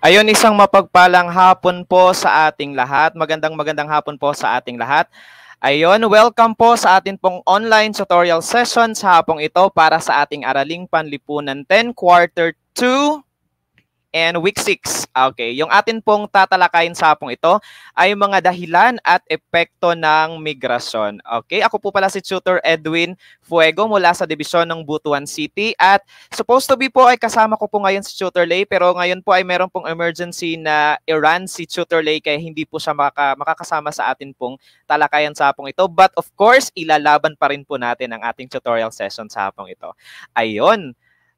Ayun, isang mapagpalang hapon po sa ating lahat. Magandang hapon po sa ating lahat. Ayun, welcome po sa atin pong online tutorial session sa hapong ito para sa ating Araling Panlipunan 10 Quarter 2 and Week 6. Okay, yung atin pong tatalakayin sa hapong ito ay mga dahilan at epekto ng migrasyon. Okay, ako po pala si Tutor Edwin Fuego mula sa Dibisyon ng Butuan City at supposed to be po ay kasama ko po ngayon si Tutor Lay pero ngayon po ay meron pong emergency na i-run si Tutor Lay kaya hindi po siya makakasama sa atin pong talakayan sa hapong ito. But of course, ilalaban pa rin po natin ang ating tutorial session sa hapong ito. Ayun.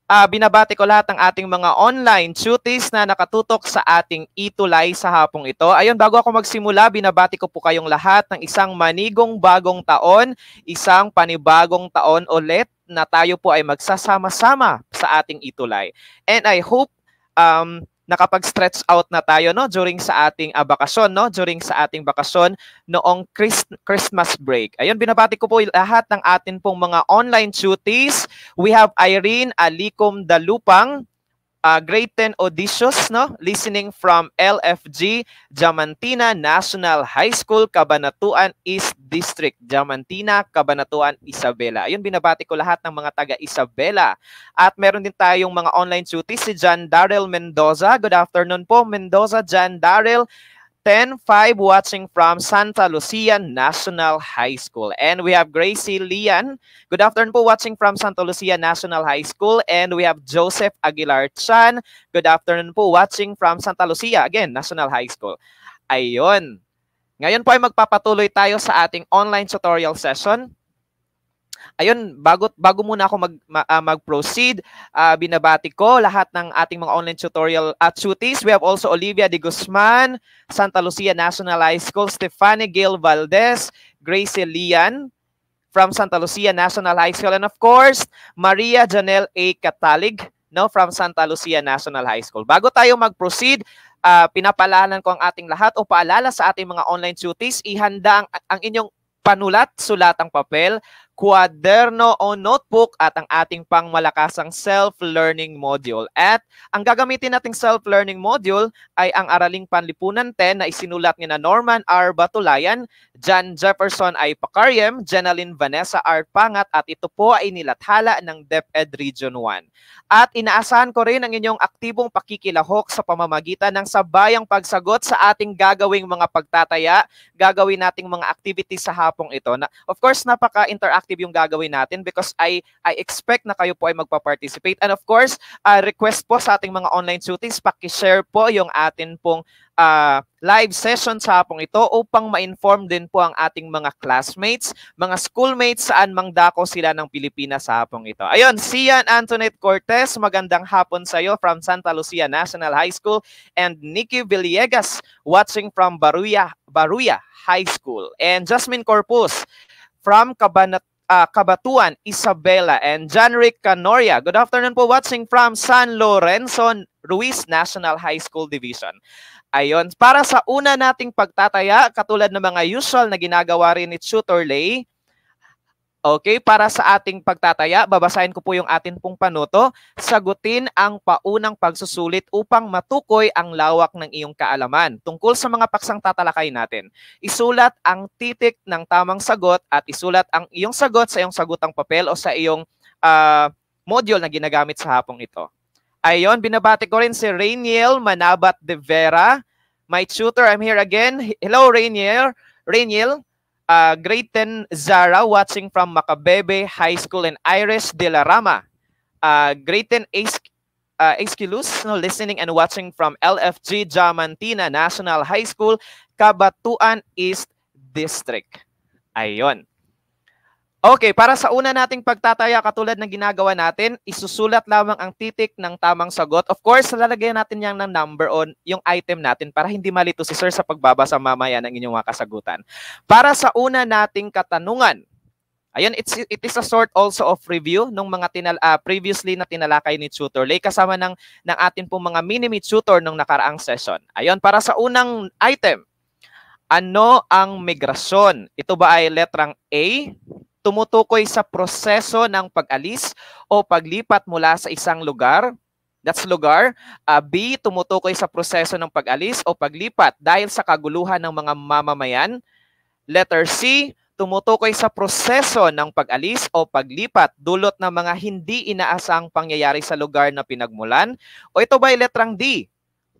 Binabati ko lahat ng ating mga online tuties na nakatutok sa ating itulay sa hapong ito. Ayun, bago ako magsimula, binabati ko po kayong lahat ng isang manigong bagong taon, isang panibagong taon ulit na tayo po ay magsasama-sama sa ating itulay. And I hope nakapag-stretch out na tayo during sa ating bakasyon, during sa ating bakasyon noong Christmas break. Ayun, binabati ko po lahat ng atin pong mga online tuties. We have Irene Alicom Dalupang, grade 10 Odysseus, listening from LFG, Diamantina National High School, Cabanatuan East District, Diamantina, Cabanatuan, Isabela. Ayun, binabati ko lahat ng mga taga Isabela. At meron din tayong mga online tuties, si John Darrell Mendoza. Good afternoon po, Mendoza, John Darrell. 10-5 watching from Santa Lucia National High School. And we have Gracie Lian. Good afternoon po watching from Santa Lucia National High School. And we have Joseph Aguilar Chan. Good afternoon po watching from Santa Lucia, again, National High School. Ayun. Ngayon po ay magpapatuloy tayo sa ating online tutorial session. Ayun, bago muna ako mag-proceed, binabati ko lahat ng ating mga online tutorial tuties. We have also Olivia De Guzman, Santa Lucia National High School, Stephanie Gil Valdez, Gracie Lian from Santa Lucia National High School, and of course, Maria Janelle A. Catalig from Santa Lucia National High School. Bago tayo mag-proceed, pinapalanan ko ang ating lahat o paalala sa ating mga online tuties, ihanda ang inyong panulat, sulatang papel, kwaderno o notebook at ang ating pangmalakasang self-learning module. At ang gagamitin nating self-learning module ay ang Araling Panlipunan 10 na isinulat ni na Norman R. Batulayan, John Jefferson I. Pacariem, Jenaline Vanessa R. Pangat at ito po ay nilathala ng DepEd Region 1. At inaasahan ko rin ang inyong aktibong pakikilahok sa pamamagitan ng sabayang pagsagot sa ating gagawing mga pagtataya, gagawin nating mga activities sa hapong ito. Of course, napaka-interactive yung gagawin natin because I expect na kayo po ay magpa-participate. And of course, request po sa ating mga online tuties, paki-share po yung atin pong live session sa hapong ito upang ma-inform din po ang ating mga classmates, mga schoolmates saan mang dako sila ng Pilipinas sa hapong ito. Ayun, Sian Antoinette Cortez, magandang hapon sa iyo from Santa Lucia National High School, and Nikki Villegas watching from Baruya High School, and Jasmine Corpus from Cabatuan, Isabela, and John Rick Canoria. Good afternoon po watching from San Lorenzo Ruiz National High School Division. Ayun, para sa una nating pagtataya, katulad ng mga usual na ginagawa rin ni Tutor Lay, okay, para sa ating pagtataya, babasahin ko po yung atin pong panuto, sagutin ang paunang pagsusulit upang matukoy ang lawak ng iyong kaalaman tungkol sa mga paksang tatalakay natin. Isulat ang titik ng tamang sagot at isulat ang iyong sagot sa iyong sagutang papel o sa iyong module na ginagamit sa hapong ito. Ayun, binabati ko rin si Rainiel Manabat de Vera, my tutor. I'm here again. Hello, Rainiel. Grade 10 Zara watching from Macabebe High School, and Iris De La Rama. Grade 10 Esquilus, listening and watching from LFG Diamantina National High School, Cabatuan East District. Ayun. Okay, para sa una nating pagtataya, katulad ng ginagawa natin, isusulat lamang ang titik ng tamang sagot. Of course, lalagyan natin yan ng number on yung item natin para hindi malito si sir sa pagbabasa mamaya ng inyong mga kasagutan. Para sa una nating katanungan, ayun, it is a sort also of review ng mga previously na tinalakay ni Tutor Lay kasama ng atin pong mga mini tutor nung nakaraang session. Ayun, para sa unang item, ano ang migrasyon? Ito ba ay letrang A? Tumutukoy sa proseso ng pag-alis o paglipat mula sa isang lugar. That's lugar. B, tumutukoy sa proseso ng pag-alis o paglipat dahil sa kaguluhan ng mga mamamayan. Letter C, tumutukoy sa proseso ng pag-alis o paglipat dulot ng mga hindi inaasang pangyayari sa lugar na pinagmulan. O ito ba ay letrang D,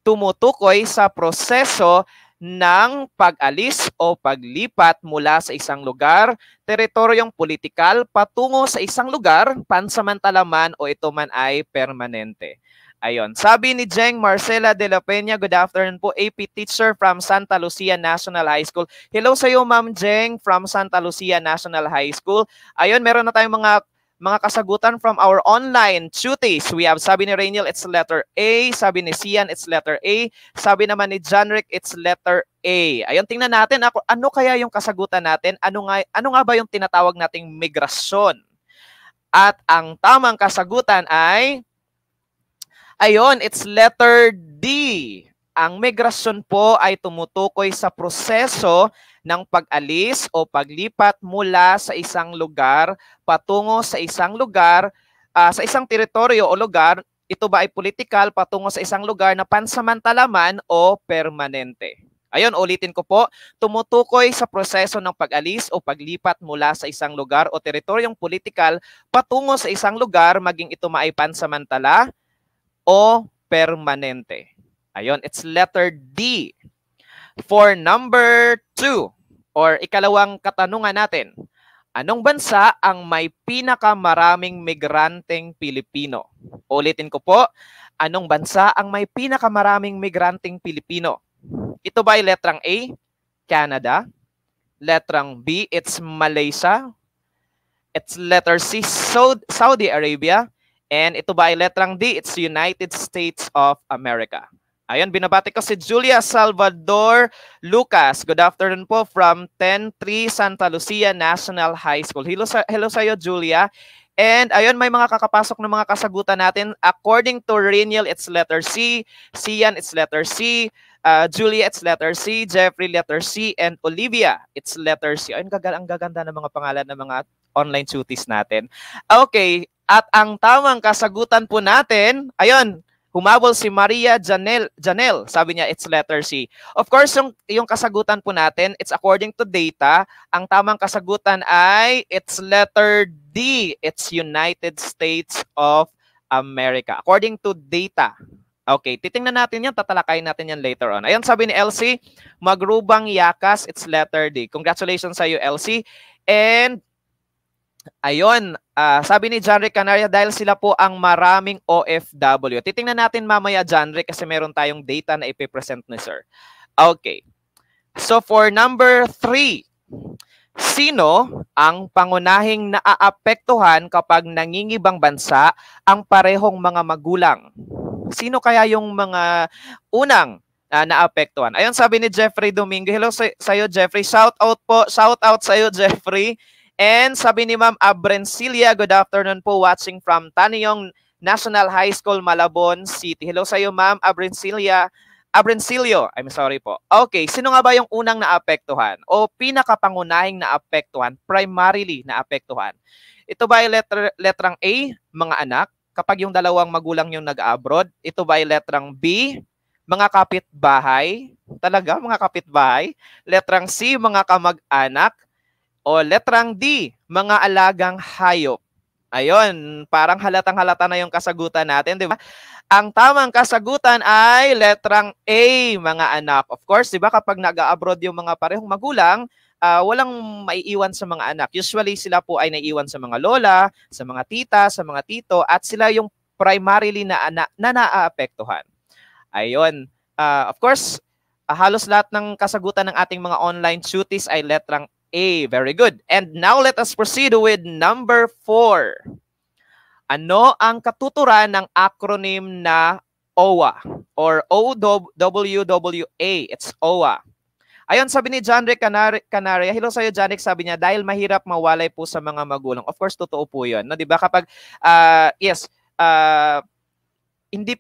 tumutukoy sa proseso ng pag-alis o paglipat mula sa isang lugar, teritoryong politikal, patungo sa isang lugar, pansamantala man o ito man ay permanente. Ayun. Sabi ni Jeng Marcela de la Peña, good afternoon po, AP teacher from Santa Lucia National High School. Hello sa iyo, Ma'am Jeng from Santa Lucia National High School. Ayun, meron na tayong mga kasagutan from our online tuties. We have, sabi ni Rainiel, it's letter A. Sabi ni Sian, it's letter A. Sabi naman ni Janrick, it's letter A. Ayun, tingnan natin ano kaya yung kasagutan natin. Ano nga ba yung tinatawag nating migrasyon? At ang tamang kasagutan ay, ayun, it's letter D. Ang migrasyon po ay tumutukoy sa proseso ng pag-alis o paglipat mula sa isang lugar patungo sa isang lugar, sa isang teritoryo o lugar. Ito ba ay politikal patungo sa isang lugar na pansamantala man o permanente. Ayun, ulitin ko po, tumutukoy sa proseso ng pag-alis o paglipat mula sa isang lugar o teritoryong politikal patungo sa isang lugar, maging ito ay pansamantala o permanente. Ayun, it's letter D. For number 2, or ikalawang katanungan natin, anong bansa ang may pinakamaraming migranteng Pilipino? Ulitin ko po, anong bansa ang may pinakamaraming migranteng Pilipino? Ito ba ay letrang A, Canada? Letrang B, it's Malaysia? It's letter C, Saudi Arabia? And ito ba ay letrang D? It's United States of America. Ayun, binabati ko si Julia Salvador Lucas. Good afternoon po from 103 Santa Lucia National High School. Hello sa iyo, Julia. And ayun, may mga kakapasok na mga kasagutan natin. According to Rainiel, it's letter C. Sian, it's letter C. Julia, it's letter C. Jeffrey, letter C. And Olivia, it's letter C. Ayun, ang gaganda ng mga pangalan ng mga online tuties natin. Okay. At ang tamang kasagutan po natin, ayun, humabol si Maria Janel. Sabi niya, it's letter C. Of course, yung kasagutan po natin, it's according to data. Ang tamang kasagutan ay, it's letter D. It's United States of America. According to data. Okay, titingnan natin yan, tatalakayin natin yan later on. Ayun, sabi ni Elsie, Magrubang Yakas, it's letter D. Congratulations sa iyo, Elsie. And ayun, sabi ni Janrick Canaria, dahil sila po ang maraming OFW. Titingnan natin mamaya, Janrick, kasi meron tayong data na ipipresent ni Sir. Okay. So for number 3, sino ang pangunahing naaapektuhan kapag nangingibang bansa ang parehong mga magulang? Sino kaya yung mga unang naapektuhan? Ayun, sabi ni Jeffrey Domingo. Hello sa iyo, Jeffrey. Shout out po. Shout out sa iyo, Jeffrey. And sabi ni Ma'am Abrencilia, good afternoon po, watching from Taniyong National High School, Malabon City. Hello sa iyo, Ma'am Abrencilio. I'm sorry po. Okay, sino nga ba yung unang naapektuhan o pinakapangunahing naapektuhan, primarily naapektuhan? Ito ba ay letrang A, mga anak, kapag yung dalawang magulang yung nag-abroad? Ito ba ay letrang B, mga kapitbahay? Talaga, mga kapitbahay? Letrang C, mga kamag-anak? O letrang D, mga alagang hayop? Ayun, parang halatang-halata na yung kasagutan natin, di ba? Ang tamang kasagutan ay letrang A, mga anak. Of course, di ba, kapag nag-abroad yung mga parehong magulang, walang maiiwan sa mga anak. Usually, sila po ay naiiwan sa mga lola, sa mga tita, sa mga tito, at sila yung primarily na naaapektuhan. Ayun. Of course, halos lahat ng kasagutan ng ating mga online tuties ay letrang A. Very good. And now let us proceed with number 4. Ano ang katuturan ng acronym na OWA or OWWA? It's OWA. Ayun, sabi ni Janrick Canaria. Hello sa iyo, Janrick. Sabi niya, dahil mahirap mawalay po sa mga magulang. Of course, totoo po yun. No? Diba? Kapag, yes, hindi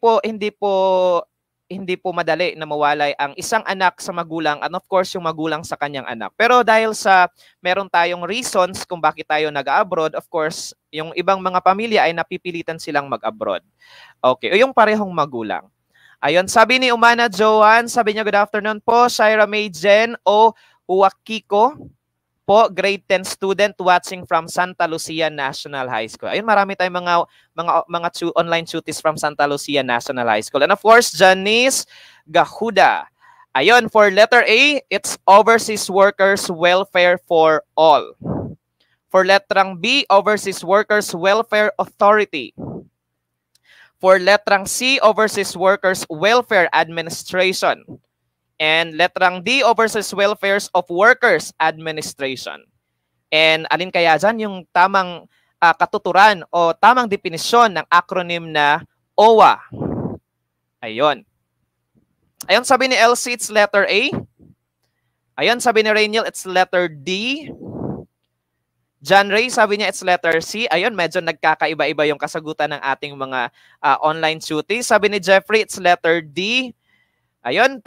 hindi po madali na mawalay ang isang anak sa magulang and of course yung magulang sa kanyang anak. Pero dahil sa meron tayong reasons kung bakit tayo nag-abroad, of course, yung ibang mga pamilya ay napipilitan silang mag-abroad. Okay, o yung parehong magulang. Ayun, sabi ni Umana Joan, sabi niya, good afternoon po, Shaira May Jen o Huakiko po, grade 10 student watching from Santa Lucia National High School. Ayun, marami tayong mga online tuties from Santa Lucia National High School. And of course, Janice Gahuda. Ayun, for letter A, it's Overseas Workers Welfare for All. For letrang B, Overseas Workers Welfare Authority. For letrang C, Overseas Workers Welfare Administration. And letrang D, Overseas Welfares of Workers Administration. And alin kaya dyan yung tamang katuturan o tamang definisyon ng acronym na OWA? Ayun. Ayun, sabi ni Elsie, it's letter A. Ayun, sabi ni Rainiel, it's letter D. John Ray, sabi niya, it's letter C. Ayun, medyo nagkakaiba-iba yung kasagutan ng ating mga online tuties. Sabi ni Jeffrey, it's letter D. Ayun,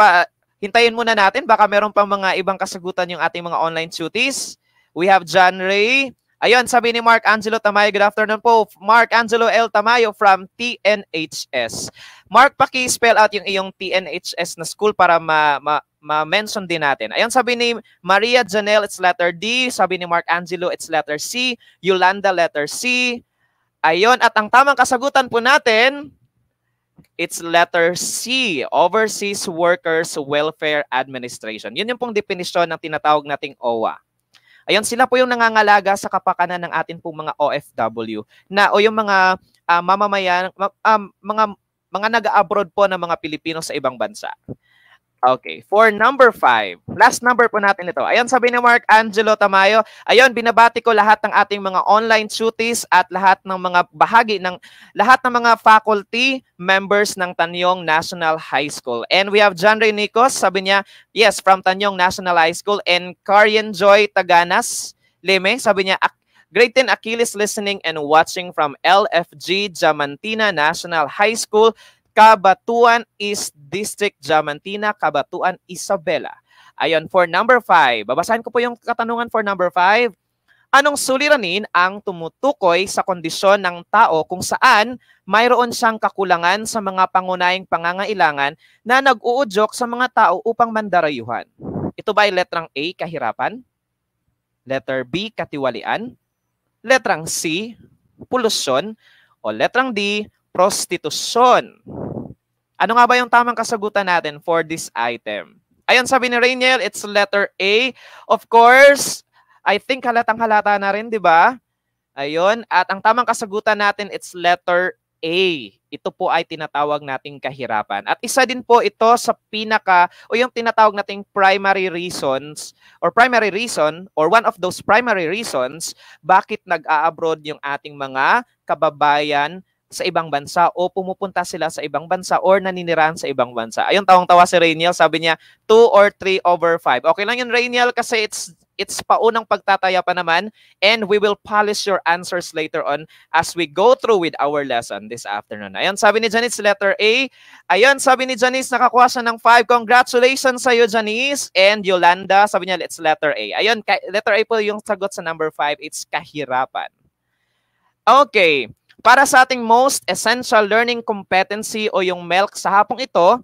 hintayin muna natin. Baka meron pang mga ibang kasagutan yung ating mga online tuties. We have John Ray. Ayun, sabi ni Mark Angelo Tamayo, good afternoon po. Mark Angelo L. Tamayo from TNHS. Mark, paki-spell out yung iyong TNHS na school para ma-mention din natin. Ayun, sabi ni Maria Janelle, it's letter D. Sabi ni Mark Angelo, it's letter C. Yolanda, letter C. Ayun, at ang tamang kasagutan po natin, it's letter C, Overseas Workers Welfare Administration. Yun yung pong definisyon ng tinatawag nating OWA. Ayun, sila po yung nangangalaga sa kapakanan ng atin pong mga OFW na o yung mga mamamayan, mga nag-abroad po ng mga Pilipino sa ibang bansa. Okay, for number 5. Last number po natin ito. Ayun, sabi ni Mark Angelo Tamayo. Ayun, binabati ko lahat ng ating mga online tuties at lahat ng mga bahagi ng lahat ng mga faculty members ng Tanyong National High School. And we have John Ray Nicos, sabi niya, yes, from Tanyong National High School. And Karian Joy Taganas Leme, sabi niya, grade 10 Achilles listening and watching from LFG Diamantina National High School, Cabatuan East District, Diamantina, Cabatuan, Isabela. Ayun, for number 5. Babasahin ko po yung katanungan for number 5. Anong suliranin ang tumutukoy sa kondisyon ng tao kung saan mayroon siyang kakulangan sa mga pangunahing pangangailangan na nag-uudyok sa mga tao upang mandarayuhan? Ito ba ay letrang A, kahirapan? Letter B, katiwalian? Letrang C, polusyon? O letrang D, prostitusyon? Ano nga ba yung tamang kasagutan natin for this item? Ayun, sabi ni Rainiel, it's letter A. Of course, I think halatang-halata na rin, di ba? Ayun, at ang tamang kasagutan natin, it's letter A. Ito po ay tinatawag nating kahirapan. At isa din po ito sa yung tinatawag nating primary reasons or primary reason or one of those primary reasons bakit nag-a-abroad yung ating mga kababayan sa ibang bansa o pumupunta sila sa ibang bansa or naninirahan sa ibang bansa. Ayun, tawang-tawa si Rainiel, sabi niya 2 or 3 over 5. Okay lang yun, Rainiel, kasi it's paunang pagtataya pa naman and we will polish your answers later on as we go through with our lesson this afternoon. Ayun, sabi ni Janice, letter A. Ayun, sabi ni Janice, nakakuha siya ng 5. Congratulations sa iyo, Janice. And Yolanda, sabi niya, it's letter A. Ayun, letter A po yung sagot sa number 5. It's kahirapan. Okay. Para sa ating most essential learning competency o yung MELC sa hapong ito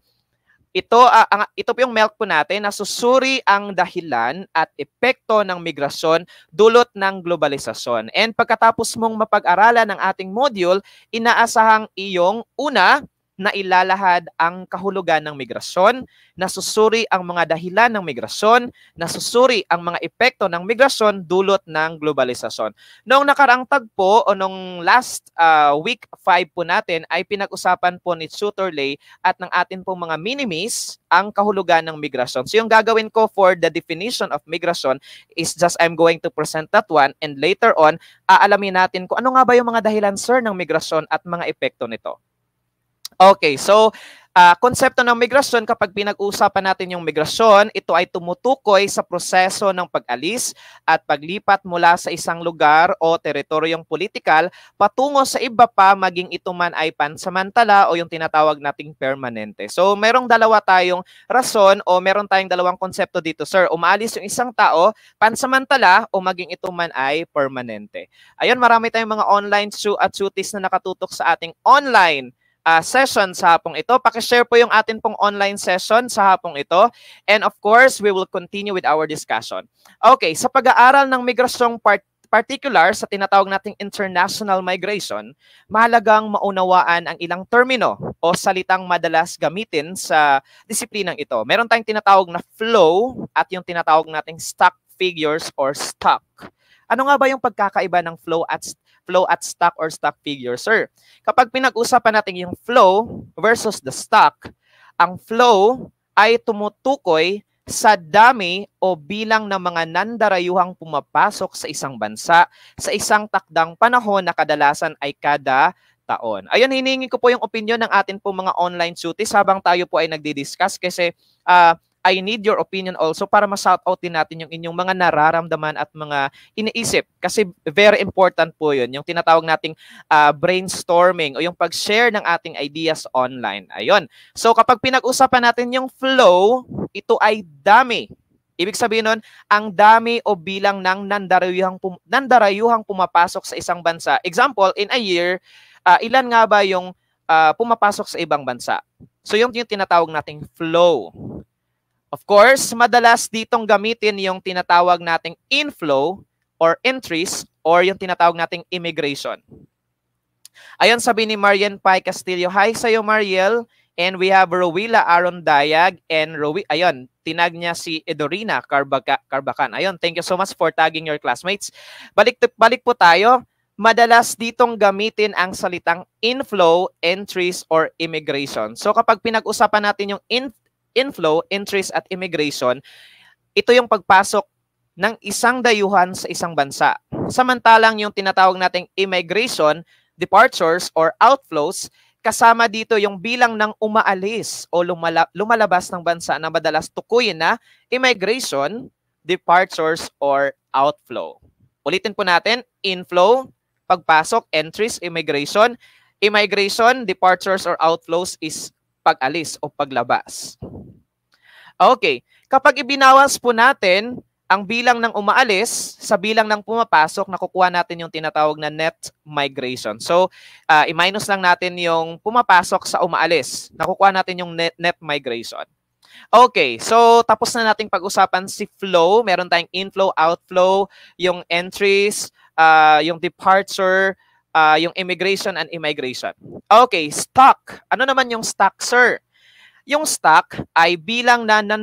po yung MELC po natin na susuri ang dahilan at epekto ng migrasyon dulot ng globalisasyon. And pagkatapos mong mapag-aralan ng ating module, inaasahang iyong una, na ilalahad ang kahulugan ng migrasyon, nasusuri ang mga dahilan ng migrasyon, nasusuri ang mga epekto ng migrasyon dulot ng globalisasyon. Noong nakaraang tagpo o nung last week 5 po natin ay pinag-usapan po ni Tutor Lay at ng atin pong mga minimis ang kahulugan ng migrasyon. So yung gagawin ko for the definition of migration is just I'm going to present that one and later on aalamin natin kung ano nga ba yung mga dahilan, sir, ng migrasyon at mga epekto nito. Okay, so konsepto ng migrasyon, kapag pinag-usapan natin yung migrasyon, ito ay tumutukoy sa proseso ng pag-alis at paglipat mula sa isang lugar o teritoryong politikal patungo sa iba pa, maging ito man ay pansamantala o yung tinatawag nating permanente. So merong dalawa tayong rason o meron tayong dalawang konsepto dito, sir. Umaalis yung isang tao, pansamantala o maging ito man ay permanente. Ayun, marami tayong mga online at sutis na nakatutok sa ating online session sa hapong ito. Pakishare po yung atin pong online session sa hapong ito. And of course, we will continue with our discussion. Okay, sa pag-aaral ng migrasyong particular sa tinatawag nating international migration, mahalagang maunawaan ang ilang termino o salitang madalas gamitin sa disiplinang ito. Meron tayong tinatawag na flow at yung tinatawag nating stock figures or stock. Ano nga ba yung pagkakaiba ng flow at stock or stock figure, sir? Kapag pinag-usapan natin yung flow versus the stock, ang flow ay tumutukoy sa dami o bilang ng mga nandarayuhang pumapasok sa isang bansa sa isang takdang panahon na kadalasan ay kada taon. Ayun, hiningi ko po yung opinion ng atin po mga online tutis habang tayo po ay nagdi-discuss kasi I need your opinion also para ma-shoutout din natin yung inyong mga nararamdaman at mga iniisip. Kasi very important po yun, yung tinatawag nating brainstorming o yung pag-share ng ating ideas online. Ayun. So kapag pinag-usapan natin yung flow, ito ay dami. Ibig sabihin nun, ang dami o bilang ng nandarayuhang pumapasok sa isang bansa. Example, in a year, ilan nga ba yung pumapasok sa ibang bansa? So yung tinatawag nating flow. Of course, madalas ditong gamitin yung tinatawag nating inflow or entries or yung tinatawag nating immigration. Ayon, sabi ni Marian Pai Castillo, hi sa'yo Mariel. And we have Rowila Aaron Dayag and ayun, tinag niya si Edorina Carbacan. Ayun, thank you so much for tagging your classmates. Balik po tayo. Madalas ditong gamitin ang salitang inflow, entries, or immigration. So kapag pinag-usapan natin yung inflow, entries, at immigration, ito yung pagpasok ng isang dayuhan sa isang bansa. Samantalang yung tinatawag nating immigration, departures, or outflows, kasama dito yung bilang ng umaalis o lumalabas ng bansa na madalas tukuyin na immigration, departures, or outflow. Ulitin po natin, inflow, pagpasok, entries, immigration. Immigration, departures, or outflows is pag-alis o paglabas. Okay, kapag ibinawas po natin ang bilang ng umaalis sa bilang ng pumapasok, nakukuha natin yung tinatawag na net migration. So, i-minus lang natin yung pumapasok sa umaalis. Nakukuha natin yung net migration. Okay, so tapos na nating pag-usapan si flow. Meron tayong inflow, outflow, yung entries, yung departure, yung immigration and immigration. Okay, stock. Ano naman yung stock, sir? Yung stock ay bilang ng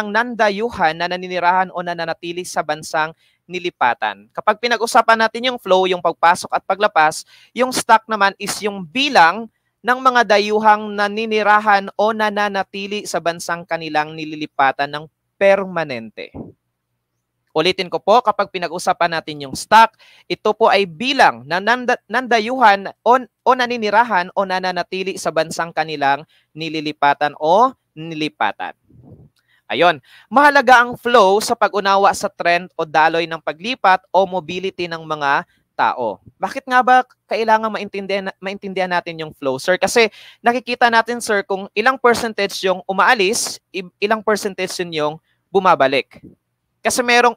nandayuhan na naninirahan o nananatili sa bansang nilipatan. Kapag pinag-usapan natin yung flow, yung pagpasok at paglapas, yung stock naman is yung bilang ng mga dayuhang naninirahan o nananatili sa bansang kanilang nililipatan ng permanente. Ulitin ko po, kapag pinag-usapan natin yung stock, ito po ay bilang na nandayuhan o naninirahan o nananatili sa bansang kanilang nililipatan o nilipatan. Ayun, mahalaga ang flow sa pag-unawa sa trend o daloy ng paglipat o mobility ng mga tao. Bakit nga ba kailangan maintindihan natin yung flow, sir? Kasi nakikita natin, sir, kung ilang percentage yung umaalis, ilang percentage yun yung bumabalik. Kasi merong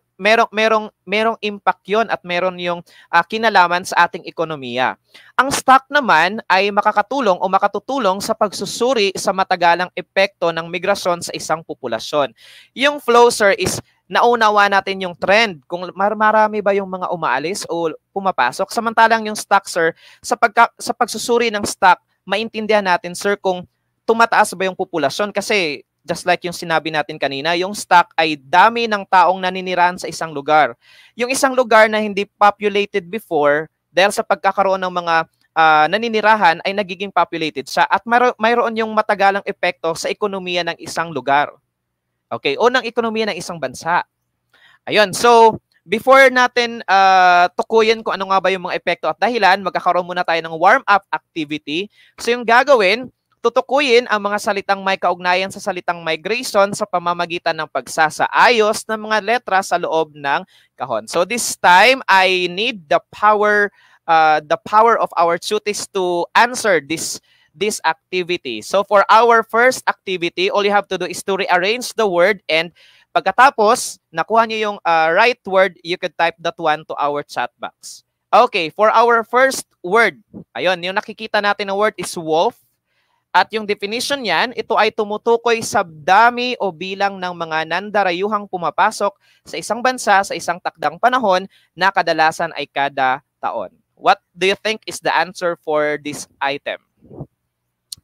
impact yon at meron yung kinalaman sa ating ekonomiya. Ang stock naman ay makakatulong o makatutulong sa pagsusuri sa matagalang epekto ng migrasyon sa isang populasyon. Yung flow, sir, is naunawa natin yung trend, kung marami ba yung mga umaalis o pumapasok. Samantalang yung stock, sir, sa pagsusuri ng stock, maintindihan natin, sir, kung tumataas ba yung populasyon. Kasi just like yung sinabi natin kanina, yung stock ay dami ng taong naninirahan sa isang lugar. Yung isang lugar na hindi populated before, dahil sa pagkakaroon ng mga naninirahan, ay nagiging populated siya. At mayroon yung matagalang epekto sa ekonomiya ng isang lugar. Okay, o ng ekonomiya ng isang bansa. Ayun, so before natin tukuyin kung ano nga ba yung mga epekto at dahilan, magkakaroon muna tayo ng warm-up activity. So yung gagawin, tutukuyin ang mga salitang may kaugnayan sa salitang migration sa pamamagitan ng pagsasaayos ng mga letra sa loob ng kahon. So this time, I need the power of our tuties to answer this activity. So for our first activity, all you have to do is to rearrange the word, and pagkatapos nakuha niyo yung right word, you could type that one to our chat box. Okay, for our first word, ayun, yung nakikita natin na word is wolf. At yung definition niyan, ito ay tumutukoy sa dami o bilang ng mga nandarayuhang pumapasok sa isang bansa sa isang takdang panahon na kadalasan ay kada taon. What do you think is the answer for this item?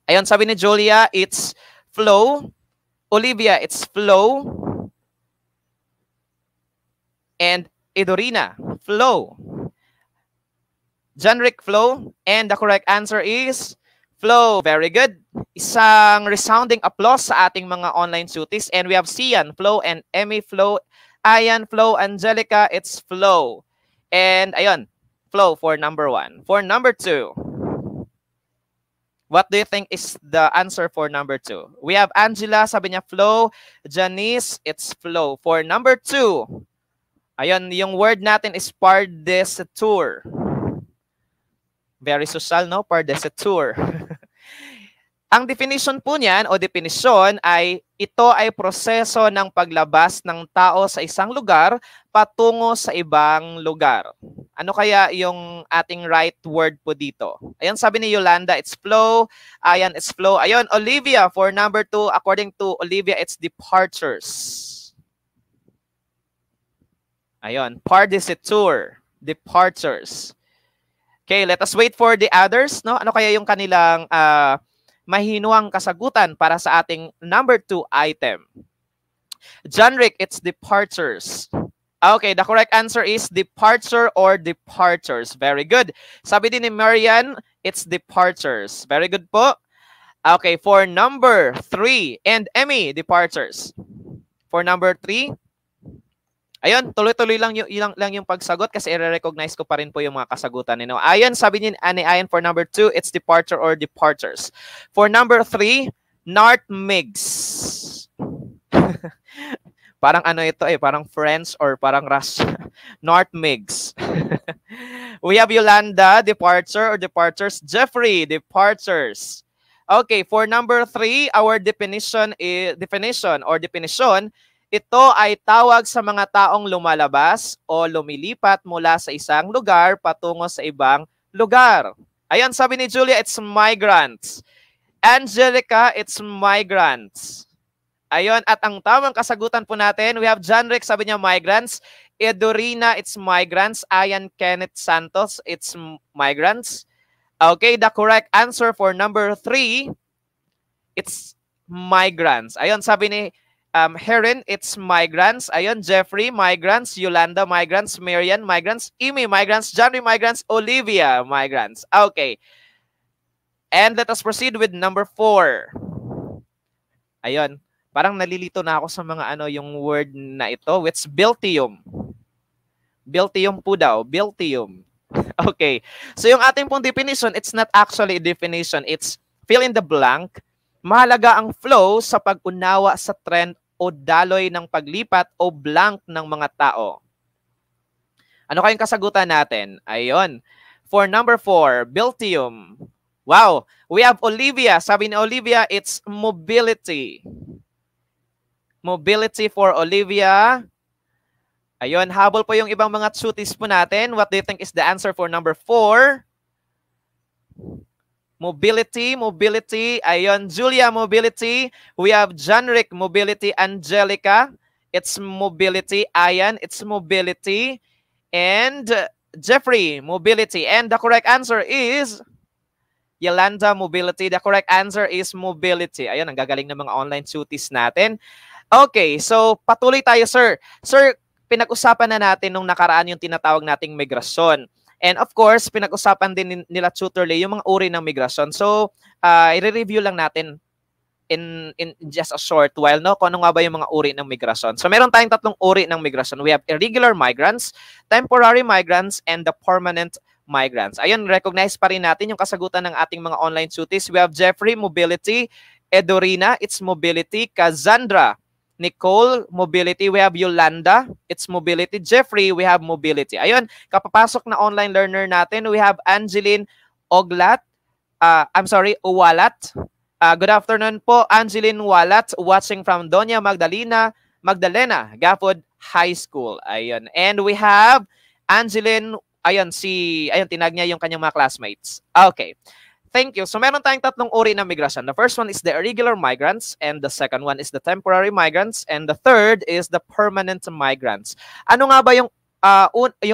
Ayun, sabi ni Julia, it's flow. Olivia, it's flow. And Edorina, flow. Janrick, flow. And the correct answer is flow. Very good. Isang resounding applause sa ating mga online tuties. And we have Sian, flow, and Emmy, flow. Ayan, flow. Angelica, it's flow. And ayun, flow for number 1. For number 2, what do you think is the answer for number 2? We have Angela, sabi niya flow. Janice, it's flow. For number 2, ayun, yung word natin is pardesitur. Very social, no? Pardesitur. Ang definition po niyan o definisyon ay ito ay proseso ng paglabas ng tao sa isang lugar patungo sa ibang lugar. Ano kaya yung ating right word po dito? Ayun, sabi ni Yolanda, it's flow. Ayan, it's flow. Ayun, Olivia, for number 2, according to Olivia, it's departures. Ayun, pardesitur, departures. Okay, let us wait for the others, no? Ano kaya yung kanilang mahinuang kasagutan para sa ating number 2 item? Janrick, it's departures. Okay, the correct answer is departure or departures. Very good. Sabi din ni Marian, it's departures. Very good po. Okay, for number 3, and Emmy, departures. For number 3, ayun, tuloy-tuloy lang yung pagsagot kasi i-recognize ko pa rin po yung mga kasagutan nino. Ayan, sabi ni Ayan, for number 2, it's departure or departures. For number 3, Nartmigs. Parang ano ito parang French or parang Russia. Nartmigs. We have Yolanda, departure or departures. Jeffrey, departures. Okay, for number 3, our definition, ito ay tawag sa mga taong lumalabas o lumilipat mula sa isang lugar patungo sa ibang lugar. Ayan, sabi ni Julia, it's migrants. Angelica, it's migrants. Ayun, at ang tamang kasagutan po natin, we have Janrick, sabi niya migrants. Edorina, it's migrants. Ayan, Kenneth Santos, it's migrants. Okay, the correct answer for number 3, it's migrants. Ayun, sabi ni Heron, it's migrants. Ayun, Jeffrey, migrants. Yolanda, migrants. Marian, migrants. Amy, migrants. Johnny, migrants. Olivia, migrants. Okay. And let us proceed with number 4. Ayun, parang nalilito na ako sa mga yung word na ito. It's Biltium. Biltium po daw. Biltium. Okay. So yung ating pong definition, it's not actually a definition. It's fill in the blank. Mahalaga ang flow sa pag-unawa sa trend o daloy ng paglipat o blank ng mga tao. Ano kayong kasagutan natin? Ayun. For number 4, Biltium. Wow. We have Olivia. Sabi ni Olivia, it's mobility. Mobility for Olivia. Ayun. Habol po yung ibang mga tuties po natin. What do you think is the answer for number 4? Mobility, mobility. Ayun, Julia, mobility. We have Janrick, mobility. Angelica, it's mobility. Ayan, it's mobility. And Jeffrey, mobility. And the correct answer is Yolanda, mobility. The correct answer is mobility. Ayun, ang gagaling ng mga online tuties natin. Okay, so patuloy tayo, sir. Sir, pinag-usapan na natin nung nakaraan yung tinatawag nating migrasyon. And of course, pinag-usapan din nila Tutorly yung mga uri ng migrasyon. So, i-review lang natin. in just a short while, no, kung ano nga ba yung mga uri ng migrasyon. So meron tayong tatlong uri ng migrasyon. We have irregular migrants, temporary migrants, and the permanent migrants. Ayun, recognize pa rin natin yung kasagutan ng ating mga online tuties. We have Jeffrey, mobility; Edorina, it's mobility; Cassandra, Nicole, mobility; we have Yolanda, it's mobility; Jeffrey, we have mobility. Ayun, kapapasok na online learner natin, we have Angeline Oglat, Uwalat. Good afternoon po, Angeline Walat, watching from Doña Magdalena, Gafod High School. Ayun. And we have Angeline, ayun, tinag niya yung kanyang mga classmates. Okay. Thank you. So meron tayong tatlong uri ng migration. The first one is the irregular migrants, and the second one is the temporary migrants, and the third is the permanent migrants. Ano nga ba yung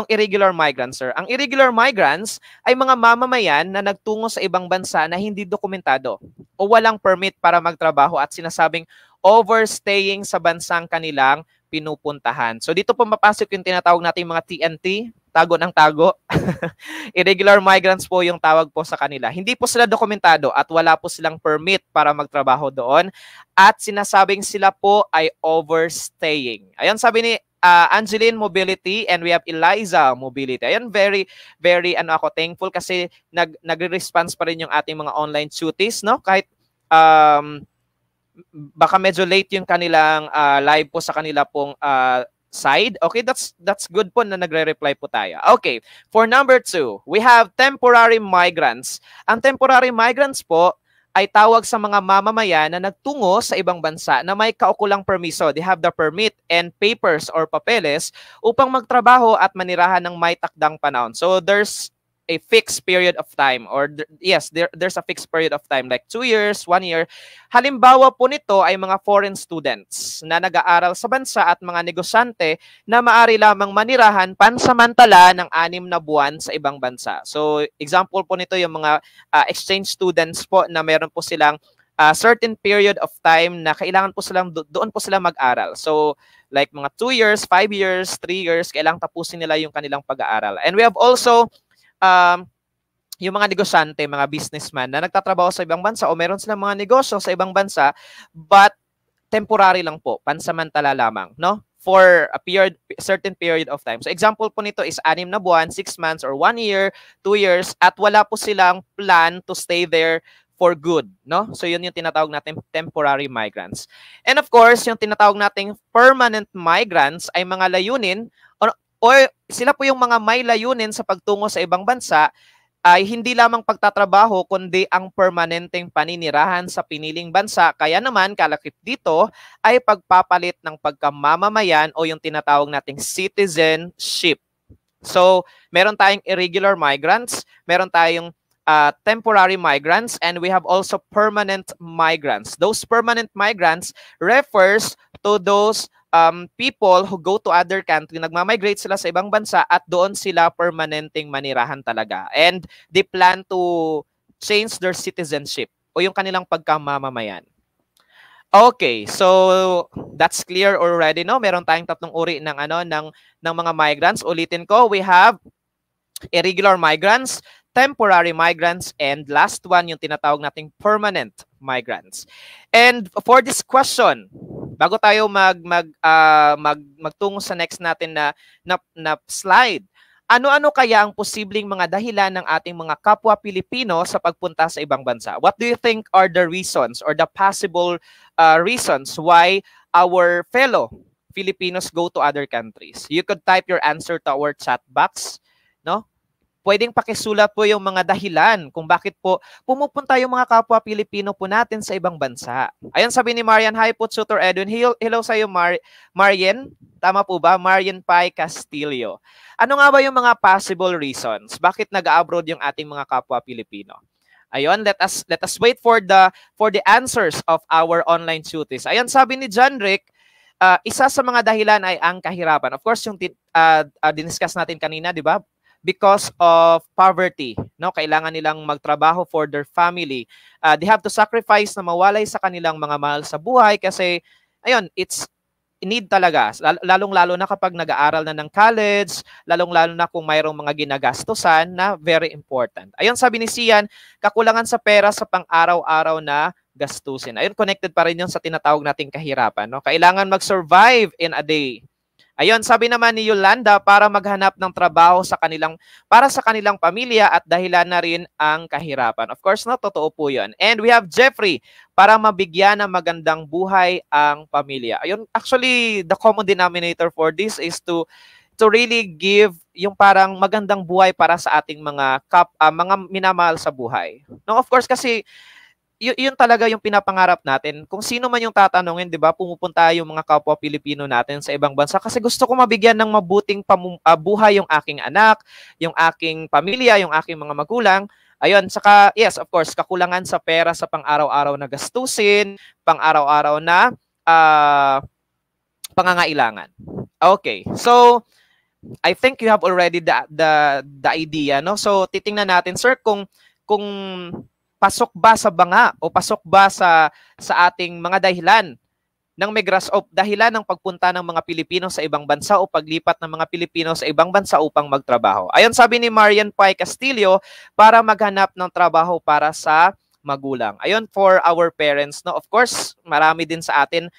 irregular migrants, sir? Ang irregular migrants ay mga mamamayan na nagtungo sa ibang bansa na hindi dokumentado o walang permit para magtrabaho at sinasabing overstaying sa bansang kanilang pinupuntahan. So dito po mapasok yung tinatawag nating mga TNT, tago ng tago. Irregular migrants po yung tawag po sa kanila. Hindi po sila dokumentado at wala po silang permit para magtrabaho doon at sinasabing sila po ay overstaying. Ayun, sabi ni Angeline, mobility, and we have Eliza, mobility. Ayun, very thankful kasi nagre-response pa rin yung ating mga online tuties, no? Kahit baka medyo late yung kanilang live po sa kanila pong side. Okay, that's good po na nagre-reply po tayo. Okay, for number 2, we have temporary migrants. Ang temporary migrants po ay tawag sa mga mamamayan na nagtungo sa ibang bansa na may kaukulang permiso. They have the permit and papers or papeles upang magtrabaho at manirahan ng may takdang panahon. So there's a fixed period of time, or there's a fixed period of time like 2 years, 1 year. Halimbawa po nito ay mga foreign students na nag-aaral sa bansa at mga negosyante na maaari lamang manirahan pansamantala ng 6 na buwan sa ibang bansa. So example po nito yung mga exchange students po na meron po silang certain period of time na kailangan po silang doon po sila mag-aral. So like mga 2 years, 5 years, 3 years, kailangan tapusin nila yung kanilang pag-aaral. And we have also yung mga negosyante, mga businessman na nagtatrabaho sa ibang bansa o meron silang mga negosyo sa ibang bansa but temporary lang po, pansamantala lamang, no? For a certain period of time. So example po nito is 6 na buwan, 6 months or 1 year, 2 years at wala po silang plan to stay there for good, no? So yun yung tinatawag natin temporary migrants. And of course, yung tinatawag nating permanent migrants ay mga layunin o sila po yung mga may layunin sa pagtungo sa ibang bansa ay hindi lamang pagtatrabaho kundi ang permanenteng paninirahan sa piniling bansa. Kaya naman kalakip dito ay pagpapalit ng pagkamamamayan o yung tinatawag nating citizenship. So meron tayong irregular migrants, meron tayong temporary migrants, and we have also permanent migrants. Those permanent migrants refers to those people who go to other country, nagmamigrate sila sa ibang bansa at doon sila permanenteng manirahan talaga. And they plan to change their citizenship o yung kanilang pagkamamamayan. Okay, so that's clear already, no? Meron tayong tatlong uri ng ng mga migrants. Ulitin ko, we have irregular migrants, temporary migrants, and last one yung tinatawag nating permanent migrants. And for this question, bago tayo magtungo sa next natin na slide, ano-ano kaya ang posibleng mga dahilan ng ating mga kapwa Pilipino sa pagpunta sa ibang bansa? What do you think are the reasons or the possible reasons why our fellow Filipinos go to other countries? You could type your answer to our chat box, no? Pwedeng pakisulat po yung mga dahilan kung bakit po pumupunta yung mga kapwa Pilipino po natin sa ibang bansa. Ayan, sabi ni Marian, hi po, Tutor Edwin. Hello sa iyo, Marian. Tama po ba? Marian Pai Castillo. Ano nga ba yung mga possible reasons? Bakit nag-abroad yung ating mga kapwa Pilipino? Ayun, let us wait for the answers of our online tuties. Ayun, sabi ni John Rick, isa sa mga dahilan ay ang kahirapan. Of course, yung diniscuss natin kanina, di ba? Because of poverty, no? Kailangan nilang magtrabaho for their family. They have to sacrifice na mawalay sa kanilang mga mahal sa buhay kasi ayun, it's need talaga, lalong-lalo na kapag nag-aaral na ng college, lalong-lalo na kung mayroong mga ginagastusan na very important. Ayun, sabi ni Sian, kakulangan sa pera sa pang-araw-araw na gastusin. Ayun, connected pa rin yun sa tinatawag nating kahirapan. No? Kailangan mag-survive in a day. Ayun, sabi naman ni Yolanda, para maghanap ng trabaho para sa kanilang pamilya at dahilan na rin ang kahirapan. Of course, no, totoo po yun. And we have Jeffrey, para mabigyan ng magandang buhay ang pamilya. Ayun, actually, the common denominator for this is to really give yung parang magandang buhay para sa ating mga minamahal sa buhay. No, of course, kasi yun talaga yung pinapangarap natin. Kung sino man yung tatanungin, 'di ba? Pumupunta yung mga kapwa Pilipino natin sa ibang bansa kasi gusto ko mabigyan ng mabuting buhay yung aking anak, yung aking pamilya, yung aking mga magulang. Ayun, saka yes, of course, kakulangan sa pera sa pang-araw-araw na gastusin, pang-araw-araw na pangangailangan. Okay. So, I think you have already the idea, no? So, titingnan natin, sir, kung pasok ba sa banga o pasok ba sa ating mga dahilan ng dahilan ng pagpunta ng mga Pilipino sa ibang bansa o paglipat ng mga Pilipino sa ibang bansa upang magtrabaho. Ayon, sabi ni Marian Pai Castillo, para maghanap ng trabaho para sa magulang. Ayon, for our parents, no? Of course, marami din sa atin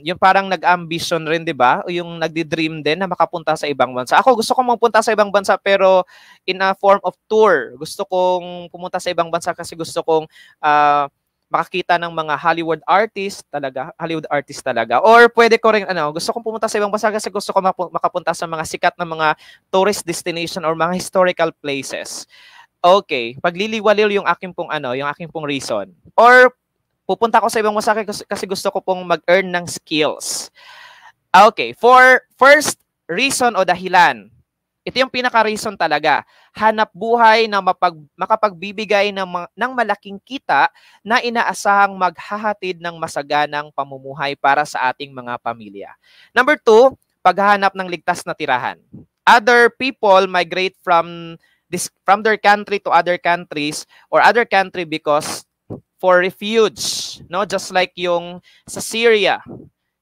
yung parang nag-ambition rin, 'di ba? Yung nagdi-dream din na makapunta sa ibang bansa. Ako gusto kong mapunta sa ibang bansa pero in a form of tour. Gusto kong pumunta sa ibang bansa kasi gusto kong makakita ng mga Hollywood artist talaga. Or pwede ko rin gusto kong pumunta sa ibang bansa kasi gusto ko makapunta sa mga sikat na mga tourist destination or mga historical places. Okay, pagliliwalil yung aking pong reason. Or pupunta ako sa ibang bansa kasi gusto ko pong mag-earn ng skills. Okay, for first reason o dahilan, ito yung pinaka-reason talaga. Hanap buhay na makapagbibigay ng malaking kita na inaasahang maghahatid ng masaganang pamumuhay para sa ating mga pamilya. Number 2, paghahanap ng ligtas na tirahan. Other people migrate from their country to other countries or other country because for refuge, no? Just like yung sa Syria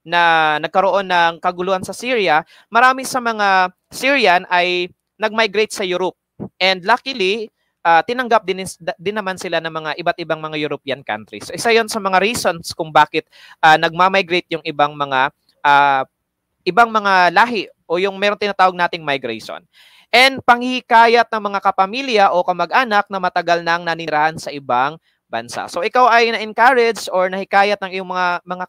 na nagkaroon ng kaguluhan sa Syria, marami sa mga Syrian ay nag-migrate sa Europe. And luckily, tinanggap din naman sila ng mga iba't ibang mga European countries. So, isa 'yon sa mga reasons kung bakit nagma-migrate yung ibang mga lahi o yung meron tinatawag nating migration. And panghihikayat ng mga kapamilya o kamag-anak na matagal nang naninirahan sa ibang bansa. So ikaw ay na-encourage or nahikayat ng iyong mga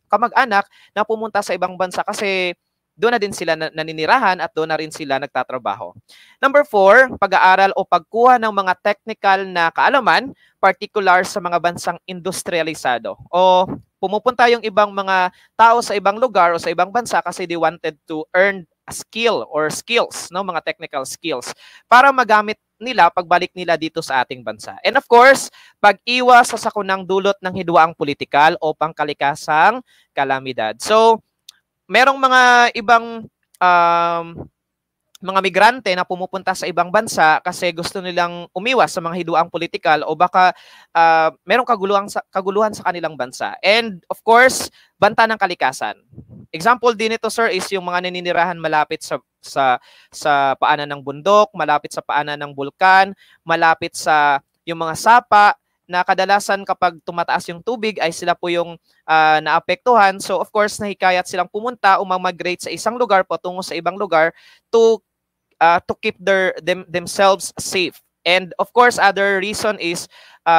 kamag-anak na pumunta sa ibang bansa kasi doon na din sila naninirahan at doon na rin sila nagtatrabaho. Number 4, pag-aaral o pagkuha ng mga technical na kaalaman, particular sa mga bansang industrialisado. O pumupunta yung ibang mga tao sa ibang lugar o sa ibang bansa kasi they wanted to earn a skill or skills, no, mga technical skills para magamit nila pagbalik nila dito sa ating bansa. And of course, pag-iwas sa sakunang dulot ng hidwaang politikal o pangkalikasang kalamidad. So, merong mga ibang mga migrante na pumupunta sa ibang bansa kasi gusto nilang umiwas sa mga hidwaang politikal o baka merong kaguluhan sa kanilang bansa. And of course, banta ng kalikasan. Example din ito, sir, is yung mga naninirahan malapit sa paanan ng bundok, malapit sa paanan ng bulkan, malapit sa yung mga sapa na kadalasan kapag tumataas yung tubig ay sila po yung naapektuhan. So of course, nahikayat silang pumunta o mag-migrate sa isang lugar patungo sa ibang lugar to keep themselves safe. And of course, other reason is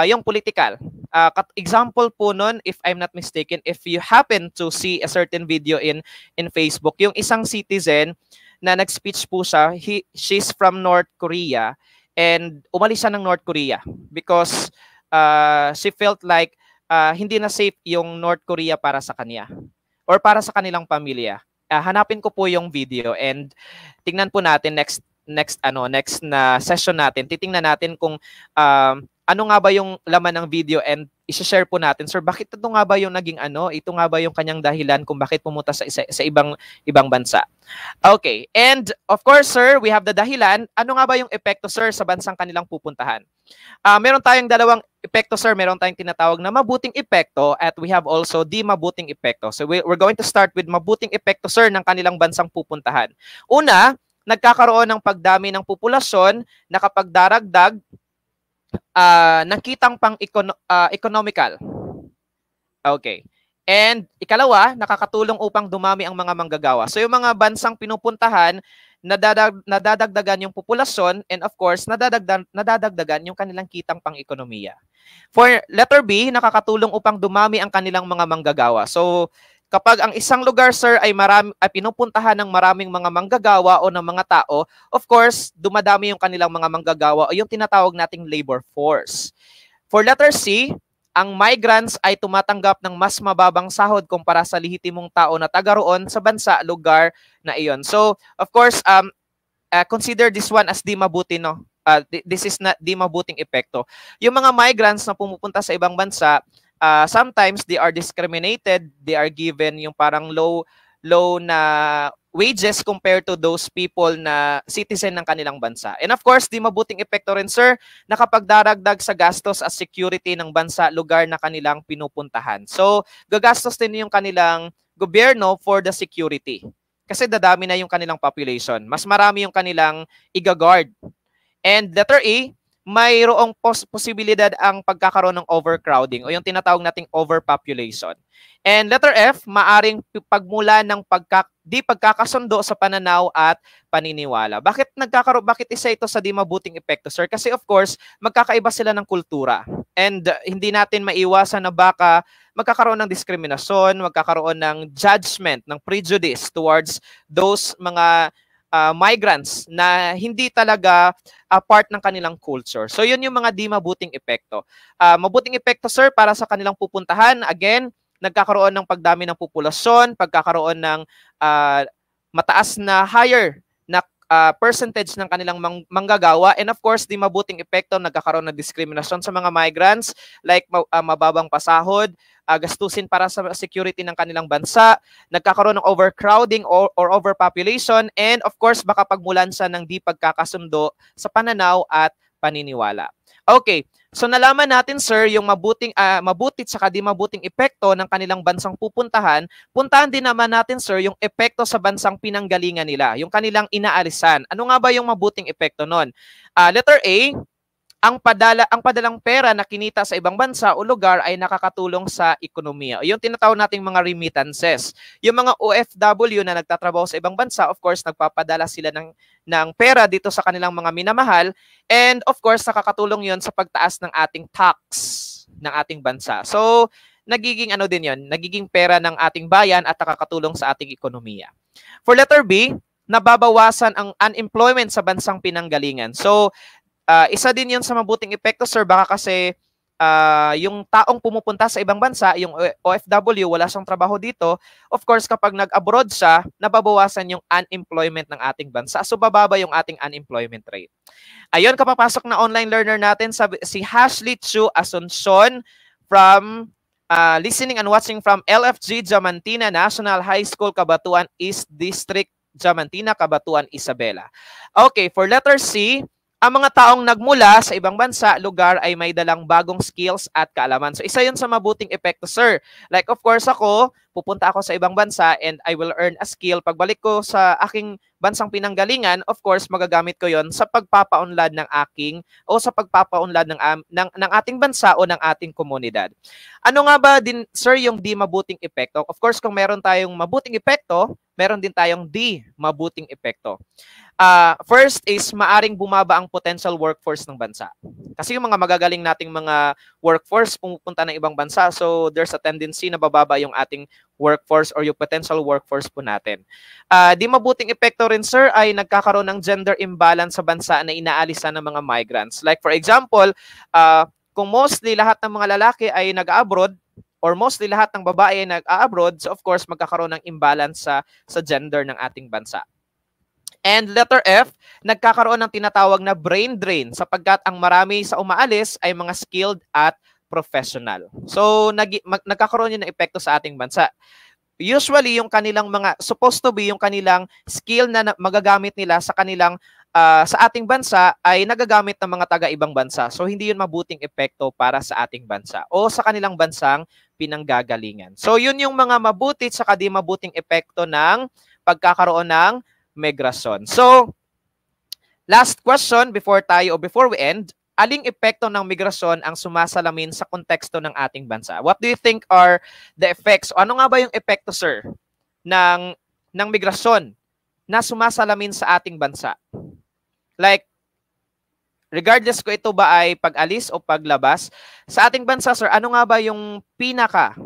yung political. Example po nun, if I'm not mistaken, if you happen to see a certain video in Facebook, yung isang citizen na nag-speech po siya, she's from North Korea and umalis siya ng North Korea because she felt like hindi na safe yung North Korea para sa kanya or para sa kanilang pamilya. Hanapin ko po yung video and tingnan po natin next na session natin. Titingnan natin kung ano nga ba yung laman ng video and i-share po natin, sir, bakit ito nga ba yung naging ito nga ba yung kanyang dahilan kung bakit pumunta sa ibang bansa. Okay, and of course, sir, we have the dahilan. Ano nga ba yung epekto, sir, sa bansang kanilang pupuntahan? Meron tayong epekto, sir, meron tayong tinatawag na mabuting epekto at we have also di mabuting epekto. So we're going to start with mabuting epekto, sir, ng kanilang bansang pupuntahan. Una, nagkakaroon ng pagdami ng populasyon na kapag daragdag ng kitang economical. Okay. And ikalawa, nakakatulong upang dumami ang mga manggagawa. So yung mga bansang pinupuntahan, nadadagdagan yung populasyon and of course, nadadagdagan yung kanilang kitang pang-ekonomiya. For letter B, nakakatulong upang dumami ang kanilang mga manggagawa. So kapag ang isang lugar, sir, ay pinupuntahan ng maraming mga manggagawa o ng mga tao, of course, dumadami yung kanilang mga manggagawa o yung tinatawag nating labor force. For letter C, ang migrants ay tumatanggap ng mas mababang sahod kumpara sa lehitimong tao na taga roon sa bansa, lugar na iyon. So, of course, consider this one as di mabuti, no? This is not di mabuting epekto. Yung mga migrants na pumupunta sa ibang bansa, sometimes they are discriminated, they are given yung parang low na wages compared to those people na citizen ng kanilang bansa. And of course, di mabuting epekto rin, sir, na kapag daragdag sa gastos at security ng bansa, lugar na kanilang pinupuntahan. So, gagastos din yung kanilang gobyerno for the security. Kasi dadami na yung kanilang population. Mas marami yung kanilang igagard. And letter A, mayroong posibilidad ang pagkakaroon ng overcrowding o yung tinatawag nating overpopulation. And letter F, maaring pagmula ng di pagkakasundo sa pananaw at paniniwala. Bakit isa ito sa di mabuting epekto, sir? Kasi of course, magkakaiba sila ng kultura. And hindi natin maiwasan na baka magkakaroon ng diskriminasyon, magkakaroon ng judgment, ng prejudice towards those mga migrants na hindi talaga part ng kanilang culture. So yun yung mga di mabuting epekto. Mabuting epekto, sir, para sa kanilang pupuntahan, again, nagkakaroon ng pagdami ng populasyon, pagkakaroon ng mataas na higher na percentage ng kanilang manggagawa, and of course, di mabuting epekto, nagkakaroon ng diskriminasyon sa mga migrants, like mababang pasahod, gastusin para sa security ng kanilang bansa, nagkakaroon ng overcrowding or overpopulation, and of course, baka pagmulan siya ng di pagkakasundo sa pananaw at paniniwala. Okay, so nalaman natin, sir, yung mabuti at di mabuting epekto ng kanilang bansang pupuntahan. Puntahan din naman natin, sir, yung epekto sa bansang pinanggalingan nila, yung kanilang inaalisan. Ano nga ba yung mabuting epekto nun? Letter A, ang padalang pera na kinita sa ibang bansa o lugar ay nakakatulong sa ekonomiya. Yung tinatawag nating mga remittances. Yung mga OFW na nagtatrabaho sa ibang bansa, of course, nagpapadala sila ng pera dito sa kanilang mga minamahal. And of course, nakakatulong yon sa pagtaas ng ating tax ng ating bansa. So, nagiging ano din yon, nagiging pera ng ating bayan at nakakatulong sa ating ekonomiya. For letter B, nababawasan ang unemployment sa bansang pinanggalingan. So, isa din yun sa mabuting epekto, sir, baka kasi yung taong pumupunta sa ibang bansa, yung OFW, wala siyang trabaho dito, of course, kapag nag-abroad siya, nababawasan yung unemployment ng ating bansa. So, bababa yung ating unemployment rate. Ayun, kapapasok na online learner natin, si Ashley Chu Asuncion from listening and watching from LFG Diamantina National High School, Cabanatuan East District, Diamantina, Cabanatuan, Isabela. Okay, for letter C, ang mga taong nagmula sa ibang bansa, lugar ay may dalang bagong skills at kaalaman. So isa yun sa mabuting epekto, sir. Like of course ako, pupunta ako sa ibang bansa and I will earn a skill. Pagbalik ko sa aking bansang pinanggalingan, of course magagamit ko yon sa pagpapaunlad ng sa pagpapaunlad ng ating bansa o ng ating komunidad. Ano nga ba din, sir, yung di mabuting epekto? Of course, kung meron tayong mabuting epekto, meron din tayong di mabuting epekto. First is maaring bumaba ang potential workforce ng bansa. Kasi yung mga magagaling nating mga workforce pumupunta ng ibang bansa, so there's a tendency na bababa yung ating workforce or yung potential workforce po natin. Di mabuting epekto rin, sir, ay nagkakaroon ng gender imbalance sa bansa na inaalisan ng mga migrants. Like for example, kung mostly lahat ng mga lalaki ay nag-abroad, or mostly lahat ng babae ay nag-abroad, so of course magkakaroon ng imbalance sa gender ng ating bansa. And letter F, nagkakaroon ng tinatawag na brain drain sapagkat ang marami sa umaalis ay mga skilled at professional. So, nagkakaroon yun ng epekto sa ating bansa. Usually, yung kanilang supposed to be yung kanilang skill na magagamit nila sa kanilang sa ating bansa ay nagagamit ng mga taga-ibang bansa. So hindi yun mabuting epekto para sa ating bansa o sa kanilang bansang pinanggagalingan. So yun yung mga mabuti at saka di mabuting epekto ng pagkakaroon ng migrasyon. So last question before we end, aling epekto ng migrasyon ang sumasalamin sa konteksto ng ating bansa? What do you think are the effects? O ano nga ba yung epekto, sir, ng migrasyon na sumasalamin sa ating bansa? Like, regardless ko ito ba ay pag-alis o paglabas, sa ating bansa, sir, ano nga ba yung pinaka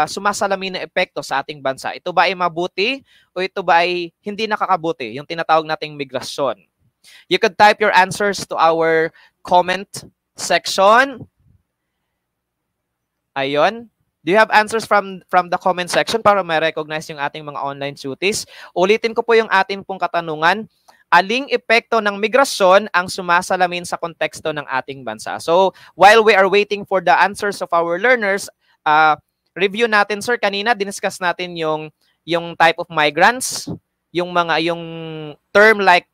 sumasalamin na epekto sa ating bansa? Ito ba ay mabuti o ito ba ay hindi nakakabuti? Yung tinatawag nating migrasyon. You could type your answers to our comment section. Ayun. Do you have answers from the comment section para ma-recognize yung ating mga online tuties? Ulitin ko po yung ating pong katanungan. Aling epekto ng migrasyon ang sumasalamin sa konteksto ng ating bansa? So, while we are waiting for the answers of our learners, review natin, sir. Kanina, diniscuss natin yung type of migrants, yung term like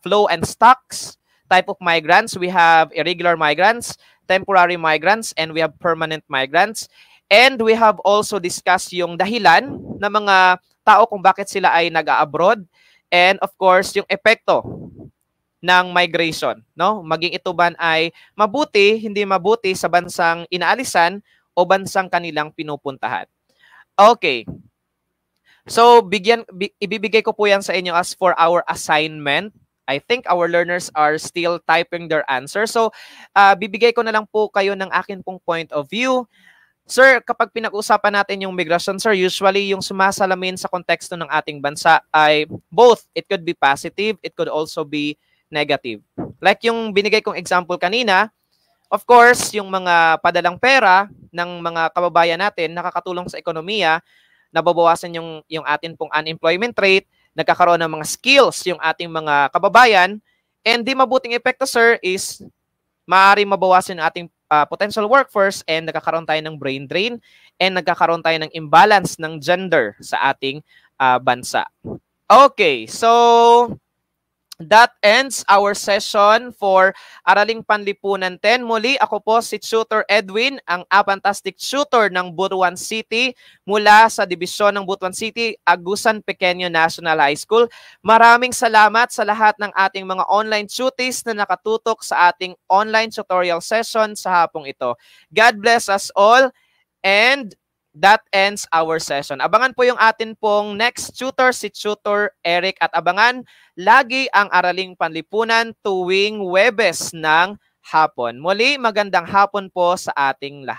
flow and stocks type of migrants. We have irregular migrants, temporary migrants, and we have permanent migrants. And we have also discussed yung dahilan ng mga tao kung bakit sila ay nag-abroad. And of course, yung epekto ng migration, no? Maging ito ba ay mabuti, hindi mabuti sa bansang inaalisan o bansang kanilang pinupuntahan. Okay. So, ibibigay ko po yan sa inyo as for our assignment. I think our learners are still typing their answer. So, bibigay ko na lang po kayo ng akin pong point of view. Sir, kapag pinag-usapan natin yung migration, sir, usually yung sumasalamin sa konteksto ng ating bansa ay both. It could be positive, it could also be negative. Like yung binigay kong example kanina, of course, yung mga padalang pera ng mga kababayan natin nakakatulong sa ekonomiya, nababawasan yung atin pong unemployment rate, nagkakaroon ng mga skills yung ating mga kababayan, and di mabuting epekto, sir, is maaari mabawasan yung ating potential workforce and nagkakaroon tayo ng brain drain and nagkakaroon tayo ng imbalance ng gender sa ating bansa. Okay, so that ends our session for Araling Panlipunan 10. Muli, ako po si Tutor Edwin, ang fantastic tutor ng Butuan City mula sa Dibisyon ng Butuan City, Agusan Pequeño National High School. Maraming salamat sa lahat ng ating mga online tuties na nakatutok sa ating online tutorial session sa hapong ito. God bless us all, and that ends our session. Abangan po yung atin pong next tutor, si Tutor Eric, at abangan lagi ang Araling Panlipunan tuwing Huwebes ng hapon. Muli, magandang hapon po sa ating lahat.